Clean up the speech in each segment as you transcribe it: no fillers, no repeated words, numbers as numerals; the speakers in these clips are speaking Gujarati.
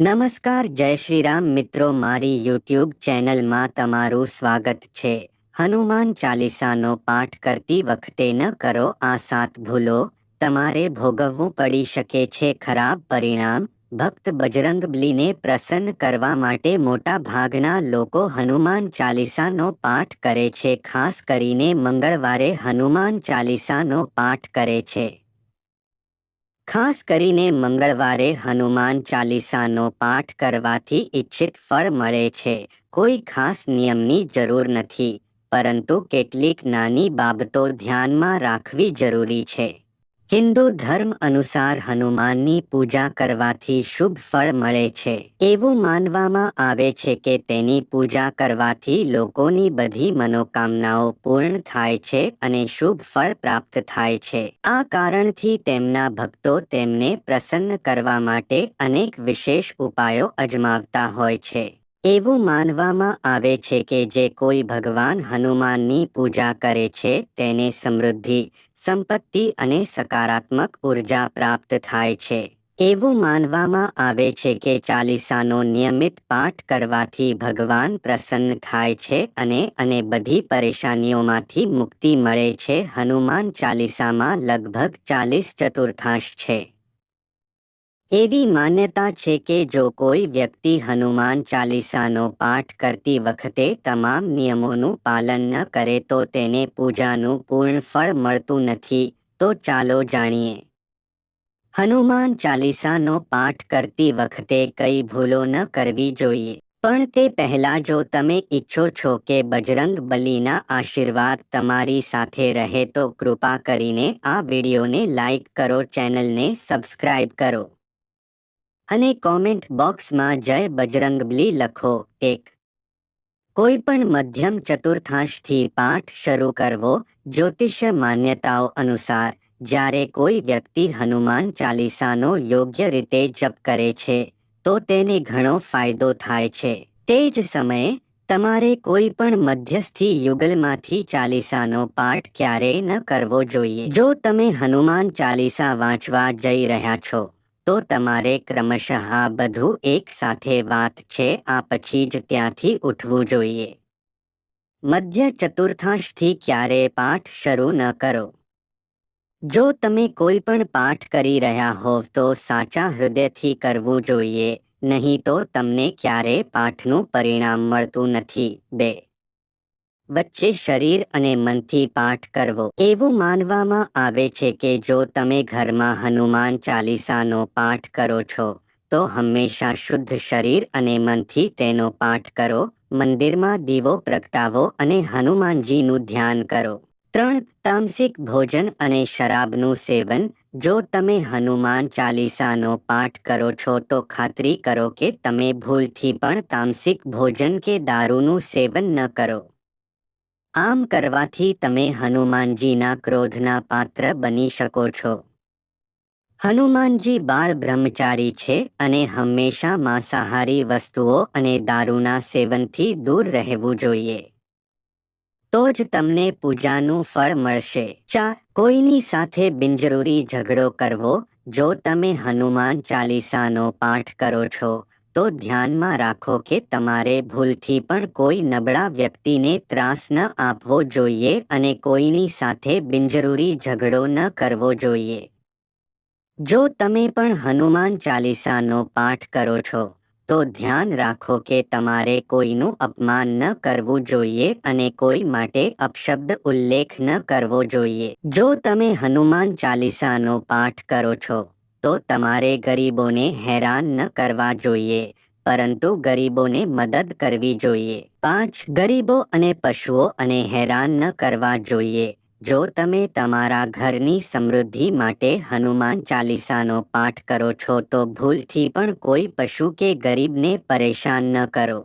નમસ્કાર, જય શ્રી રામ મિત્રો, મારી યુટ્યુબ ચેનલમાં તમારું સ્વાગત છે। હનુમાન ચાલીસાનો પાઠ કરતી વખતે ન કરો આ 7 ભૂલો, તમારે ભોગવવું પડી શકે છે ખરાબ પરિણામ। ભક્ત બજરંગબલીને પ્રસન્ન કરવા માટે મોટા ભાગના લોકો હનુમાન ચાલીસાનો પાઠ કરે છે, ખાસ કરીને મંગળવારે હનુમાન ચાલીસાનો પાઠ કરે છે। ખાસ કરીને મંગળવારે હનુમાન ચાલીસાનો પાઠ કરવાથી ઇચ્છિત ફળ મળે છે। કોઈ ખાસ નિયમની જરૂર નથી, પરંતુ કેટલીક નાની બાબતો ધ્યાનમાં રાખવી જરૂરી છે। હિન્દુ ધર્મ અનુસાર હનુમાનની પૂજા કરવાથી શુભ ફળ મળે છે। એવું માનવામાં આવે છે કે તેની પૂજા કરવાથી લોકોની બધી મનોકામનાઓ પૂર્ણ થાય છે અને શુભ ફળ પ્રાપ્ત થાય છે। આ કારણથી તેમના ભક્તો તેમને પ્રસન્ન કરવા માટે અનેક વિશેષ ઉપાયો અજમાવતા હોય છે। એવું માનવામાં આવે છે કે જે કોઈ ભગવાન હનુમાનની પૂજા કરે છે તેને સમૃદ્ધિ, સંપત્તિ અને સકારાત્મક ઉર્જા પ્રાપ્ત થાય છે। એવું માનવામાં આવે છે કે ચાલીસાનો નિયમિત પાઠ કરવાથી ભગવાન પ્રસન્ન થાય છે અને બધી પરેશાનીઓમાંથી મુક્તિ મળે છે। હનુમાન ચાલીસામાં લગભગ 40 ચતુર્થાંશ છે। એવી માન્યતા છે કે જો કોઈ વ્યક્તિ હનુમાન ચાલીસાનો પાઠ કરતી વખતે તમામ નિયમોનું પાલન ન કરે તો તેને પૂજાનું પૂર્ણ ફળ મળતું નથી। તો ચાલો જાણીએ, હનુમાન ચાલીસાનો પાઠ કરતી વખતે કઈ ભૂલો ન કરવી જોઈએ। પણ તે પહેલા જો તમે ઈચ્છો છો કે બજરંગબલીના આશીર્વાદ તમારી સાથે રહે તો કૃપા કરીને આ વિડીયોને લાઈક કરો, ચેનલને સબસ્ક્રાઇબ કરો અને કોમેન્ટ બોક્સમાં જય બજરંગબલી લખો। 1. કોઈ પણ મધ્યમ ચતુર્થાંશથી પાઠ શરૂ કરવો। જ્યોતિષ માન્યતાઓ અનુસાર જ્યારે કોઈ વ્યક્તિ હનુમાન ચાલીસાનો યોગ્ય રીતે જપ કરે છે તો તેને ઘણો ફાયદો થાય છે। તે જ સમયે તમારે કોઈ પણ મધ્યસ્થી યુગલમાંથી ચાલીસાનો પાઠ ક્યારેય ન કરવો જોઈએ। જો તમે હનુમાન ચાલીસા વાંચવા જઈ રહ્યા છો તો તમારે ક્રમશઃ આ બધું એક સાથે વાત છે આ પછી જ ત્યાંથી ઉઠવું જોઈએ। મધ્ય ચતુર્થાંશથી ક્યારેય પાઠ શરૂ ન કરો। જો તમે કોઈ પણ પાઠ કરી રહ્યા હોવ તો સાચા હૃદયથી કરવું જોઈએ, નહીં તો તમને ક્યારેય પાઠનું પરિણામ મળતું નથી। 2. વચ્ચે શરીર અને મનથી પાઠ કરવો। એવું માનવામાં આવે છે કે જો તમે ઘરમાં હનુમાન ચાલીસાનો પાઠ કરો છો તો હંમેશા શુદ્ધ શરીર અને મનથી તેનો પાઠ કરો। મંદિરમાં દીવો પ્રગટાવો અને હનુમાનજીનું ધ્યાન કરો। 3. તામસિક ભોજન અને શરાબનું સેવન। જો તમે હનુમાન ચાલીસાનો પાઠ કરો છો તો ખાતરી કરો કે તમે ભૂલથી પણ તામસિક ભોજન કે દારૂનું સેવન ન કરો। આમ કરવાથી તમે હનુમાનજીના ક્રોધના પાત્ર બની શકો છો। હનુમાનજી બાળ બ્રહ્મચારી છે અને હંમેશા માંસાહારી વસ્તુઓ અને દારૂના સેવનથી દૂર રહેવું જોઈએ। તો જ તમને પૂજાનું ફળ મળશે। 4. કોઈની સાથે બિનજરૂરી ઝઘડો કરવો। જો તમે હનુમાન ચાલીસાનો પાઠ કરો છો તો ધ્યાનમાં રાખો કે તમારે ભૂલથી પણ કોઈ નબળા વ્યક્તિને ત્રાસ ન આપવો જોઈએ અને કોઈની સાથે બિનજરૂરી ઝઘડો ન કરવો જોઈએ। જો તમે પણ હનુમાન ચાલીસાનો પાઠ કરો છો તો ધ્યાન રાખો કે તમારે કોઈનું અપમાન ન કરવું જોઈએ અને કોઈ માટે અપશબ્દ ઉલ્લેખ ન કરવો જોઈએ। જો તમે હનુમાન ચાલીસાનો પાઠ કરો છો તો તમારે ગરીબોને હેરાન ન કરવા જોઈએ, પરંતુ ગરીબોને મદદ કરવી જોઈએ। 5. ગરીબો અને પશુઓ અને હેરાન ન કરવા જોઈએ। જો તમે તમારા ઘરની સમૃદ્ધિ માટે હનુમાન ચાલીસાનો પાઠ કરો છો તો ભૂલથી પણ કોઈ પશુ કે ગરીબને પરેશાન ન કરો।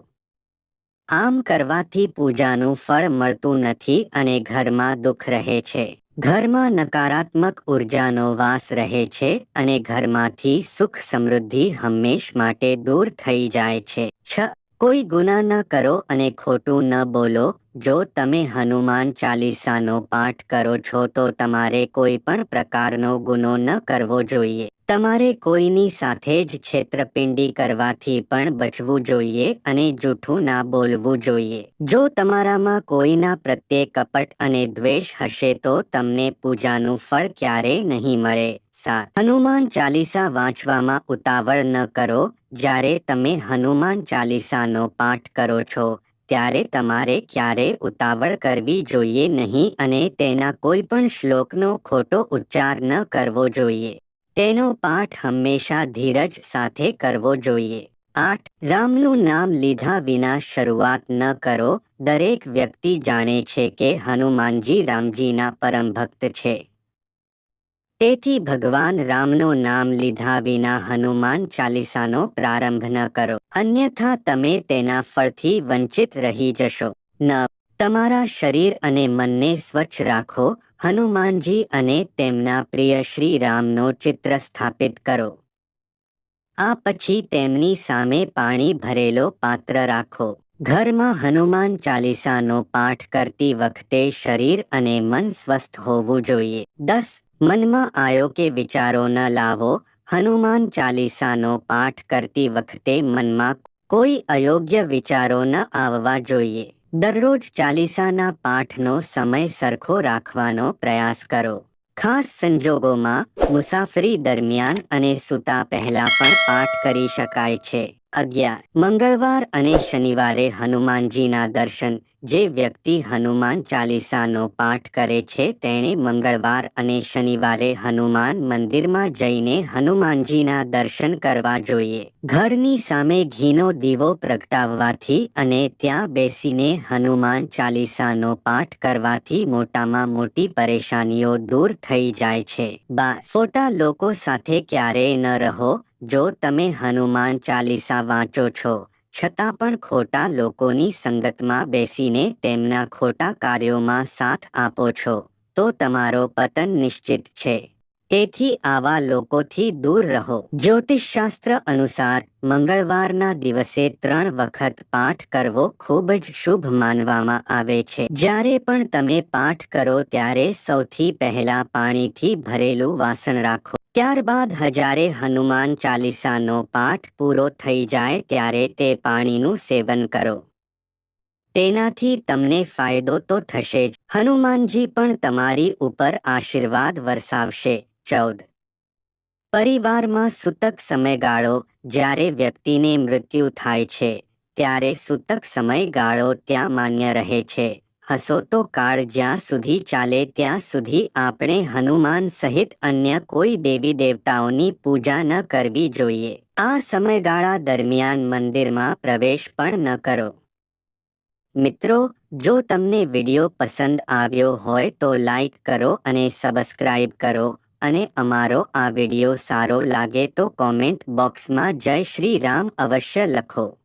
આમ કરવાથી પૂજાનું ફળ મળતું નથી અને ઘરમાં દુઃખ રહે છે। ઘરમાં નકારાત્મક ઉર્જાનો વાસ રહે છે અને ઘરમાંથી સુખ સમૃદ્ધિ હંમેશ માટે દૂર થઈ જાય છે। 6. કોઈ ગુનાહ ન કરો અને ખોટું ન બોલો। જો તમે હનુમાન ચાલીસાનો પાઠ કરો છો તો તમારે કોઈ પણ પ્રકારનો ગુનો ન કરવો જોઈએ। તમારે કોઈની સાથે જ છેતરપિંડી કરવાથી પણ બચવું જોઈએ અને જૂઠું ના બોલવું જોઈએ. જો તમારામાં કોઈના પ્રત્યે કપટ અને દ્વેષ હશે તો તમને પૂજાનું ફળ ક્યારેય નહીં મળે. 7. હનુમાન ચાલીસા વાંચવામાં ઉતાવળ ન કરો. જ્યારે તમે હનુમાન ચાલીસાનો પાઠ કરો છો ત્યારે તમારે ક્યારેય ઉતાવળ કરવી જોઈએ નહીં અને તેના કોઈ પણ શ્લોકનો ખોટો ઉચ્ચાર ન કરવો જોઈએ. તેનો પાઠ હંમેશા ધીરજ સાથે કરવો જોઈએ. 8. રામનું નામ લીધા વિના શરૂઆત ન કરો. દરેક વ્યક્તિ જાણે છે કે હનુમાનજી રામજીના પરમ ભક્ત છે. તેથી ભગવાન રામનું નામ લીધા વિના હનુમાન ચાલીસાનો પ્રારંભ ન કરો, અન્યથા તમે તેના ફળથી વંચિત રહી જશો. 9. તમારા શરીર અને મનને સ્વચ્છ રાખો. હનુમાનજી અને તેમના પ્રિય શ્રી રામનો ચિત્ર સ્થાપિત કરો. આ પછી તેમની સામે પાણી ભરેલો પાત્ર રાખો. ઘરમાં હનુમાન ચાલીસાનો પાઠ કરતી વખતે શરીર અને મન સ્વસ્થ હોવું જોઈએ. 10. મનમાં આયોગ્ય વિચારો ન લાવો. હનુમાન ચાલીસાનો પાઠ કરતી વખતે મનમાં કોઈ અયોગ્ય વિચારો ન આવવા જોઈએ. દરરોજ ચાલીસાના પાઠનો સમય સરખો રાખવાનો પ્રયાસ કરો. ખાસ સંજોગોમાં મુસાફરી દરમિયાન અને સૂતા પહેલા પણ પાઠ કરી શકાય છે. 11. મંગળવાર અને શનિવારે હનુમાનજીના દર્શન. જે વ્યક્તિ હનુમાન ચાલીસાનો પાઠ કરે છે તેણે મંગળવાર અને શનિવારે હનુમાન મંદિરમાં જઈને હનુમાનજીના દર્શન કરવા જોઈએ. ઘરની સામે ઘીનો દીવો પ્રગટાવવાથી અને ત્યાં બેસીને હનુમાન ચાલીસાનો પાઠ કરવાથી મોટામાં મોટી પરેશાનીઓ દૂર થઈ જાય છે. 12. ખોટા લોકો સાથે ક્યારેય ન રહો. જો તમે હનુમાન ચાલીસા વાંચો છો છતાં પણ ખોટા લોકોની સંગતમાં બેસીને તેમના ખોટા કાર્યોમાં સાથ આપો છો તો તમારો પતન નિશ્ચિત છે. તેથી આવા લોકોથી દૂર રહો. જ્યોતિષશાસ્ત્ર અનુસાર મંગળવારના દિવસે 3 વખત પાઠ કરવો ખૂબ જ શુભ માનવામાં આવે છે. જ્યારે પણ તમે પાઠ કરો ત્યારે સૌથી પહેલા પાણીથી ભરેલું વાસણ રાખો. ત્યારબાદ જ્યારે હનુમાન ચાલીસાનો પાઠ પૂરો થઈ જાય ત્યારે તે પાણીનું સેવન કરો. તેનાથી તમને ફાયદો તો થશે જ, હનુમાનજી પણ તમારી ઉપર આશીર્વાદ વરસાવશે. 14. પરિવારમાં સૂતક સમયગાળો. જ્યારે વ્યક્તિને મૃત્યુ થાય છે ત્યારે સૂતક સમયગાળો ત્યાં માન્ય રહે છે. હસો તો કાળ જ્યાં સુધી ચાલે ત્યાં સુધી આપણે હનુમાન સહિત અન્ય કોઈ દેવી દેવતાઓની પૂજા ન કરવી જોઈએ. આ સમયગાળા દરમિયાન મંદિરમાં પ્રવેશ પણ ન કરો. મિત્રો, જો તમને વિડિયો પસંદ આવ્યો હોય તો લાઈક કરો અને સબસ્ક્રાઇબ કરો અને અમારો આ વિડિયો સારો લાગે તો કોમેન્ટ બોક્સમાં જય શ્રી રામ અવશ્ય લખો.